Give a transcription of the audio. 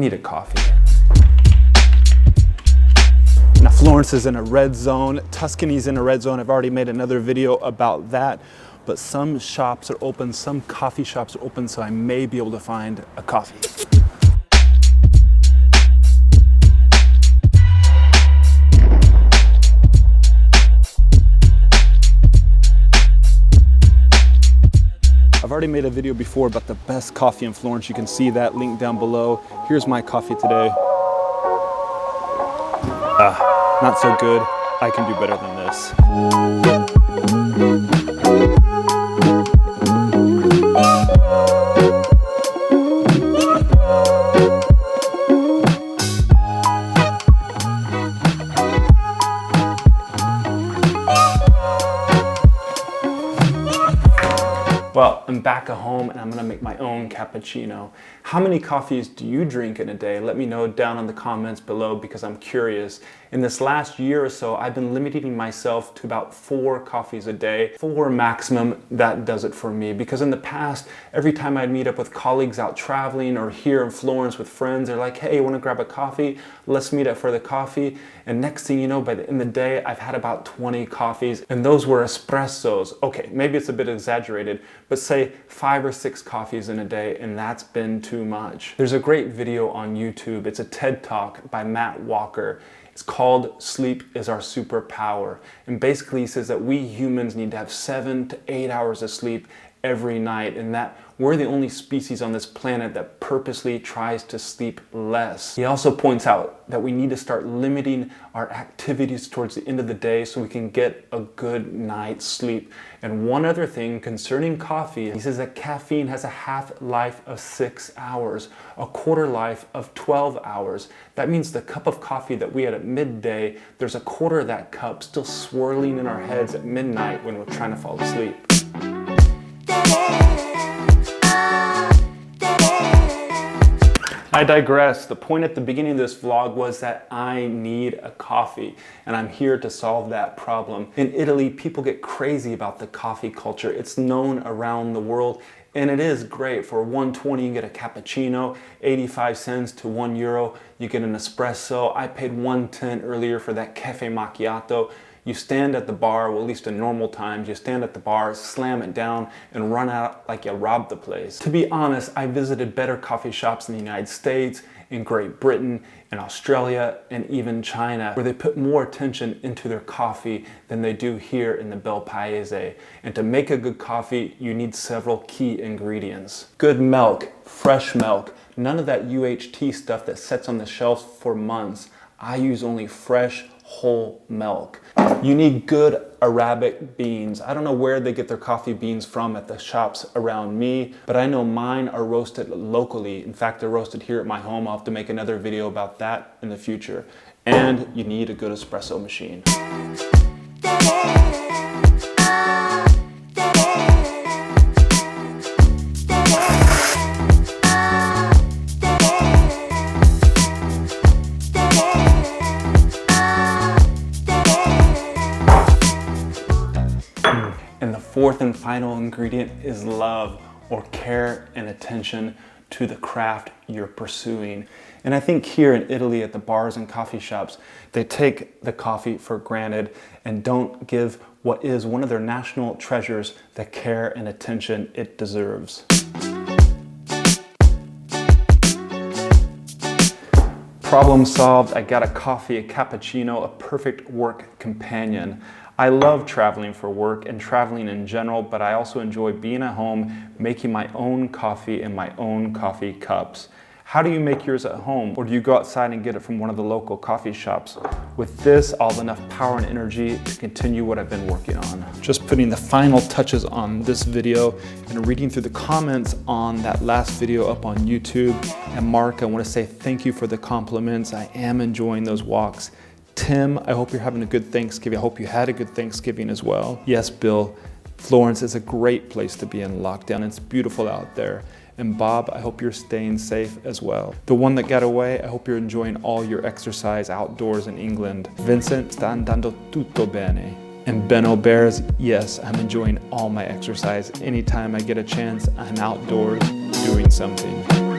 need a coffee. Now Florence is in a red zone, Tuscany's in a red zone. I've already made another video about that, but some shops are open, some coffee shops are open, so I may be able to find a coffee. I've already made a video before about the best coffee in Florence. You can see that link down below. Here's my coffee today. Not so good. I can do better than this. Well, I'm back at home and I'm gonna make my own cappuccino. How many coffees do you drink in a day? Let me know down in the comments below because I'm curious. In this last year or so, I've been limiting myself to about 4 coffees a day. 4 maximum, that does it for me. Because in the past, every time I'd meet up with colleagues out traveling or here in Florence with friends, they're like, hey, wanna grab a coffee? Let's meet up for the coffee. And next thing you know, by the end of the day, I've had about 20 coffees and those were espressos. Okay, maybe it's a bit exaggerated, but say 5 or 6 coffees in a day, and that's been too much. There's a great video on YouTube. It's a TED Talk by Matt Walker. It's called Sleep is Our Superpower. And basically he says that we humans need to have 7 to 8 hours of sleep every night, and that we're the only species on this planet that purposely tries to sleep less. He also points out that we need to start limiting our activities towards the end of the day so we can get a good night's sleep. And one other thing concerning coffee, he says that caffeine has a half-life of 6 hours, a quarter life of 12 hours. That means the cup of coffee that we had at midday, there's a quarter of that cup still swirling in our heads at midnight when we're trying to fall asleep. I digress. The point at the beginning of this vlog was that I need a coffee, and I'm here to solve that problem. In Italy, people get crazy about the coffee culture. It's known around the world, and it is great. For $1.20 you get a cappuccino, 85 cents to €1 you get an espresso. I paid $1.10 earlier for that cafe macchiato. You stand at the bar, well at least in normal times, you stand at the bar, slam it down, and run out like you robbed the place. To be honest, I visited better coffee shops in the United States, in Great Britain, in Australia, and even China, where they put more attention into their coffee than they do here in the Bel Paese. And to make a good coffee, you need several key ingredients. Good milk, fresh milk, none of that UHT stuff that sits on the shelves for months. I use only fresh, whole milk. You need good Arabic beans. I don't know where they get their coffee beans from at the shops around me, but I know mine are roasted locally. In fact, they're roasted here at my home. I'll have to make another video about that in the future. And you need a good espresso machine. And the fourth and final ingredient is love, or care and attention to the craft you're pursuing. And I think here in Italy at the bars and coffee shops, they take the coffee for granted and don't give what is one of their national treasures the care and attention it deserves. Problem solved. I got a coffee, a cappuccino, a perfect work companion. I love traveling for work and traveling in general, but I also enjoy being at home, making my own coffee in my own coffee cups. How do you make yours at home? Or do you go outside and get it from one of the local coffee shops? With this, I'll have enough power and energy to continue what I've been working on. Just putting the final touches on this video and reading through the comments on that last video up on YouTube. And Mark, I want to say thank you for the compliments. I am enjoying those walks. Tim, I hope you're having a good Thanksgiving. I hope you had a good Thanksgiving as well. Yes, Bill, Florence is a great place to be in lockdown. It's beautiful out there. And Bob, I hope you're staying safe as well. The one that got away, I hope you're enjoying all your exercise outdoors in England. Vincent, sta andando tutto bene. And Benno Bears, yes, I'm enjoying all my exercise. Anytime I get a chance, I'm outdoors doing something.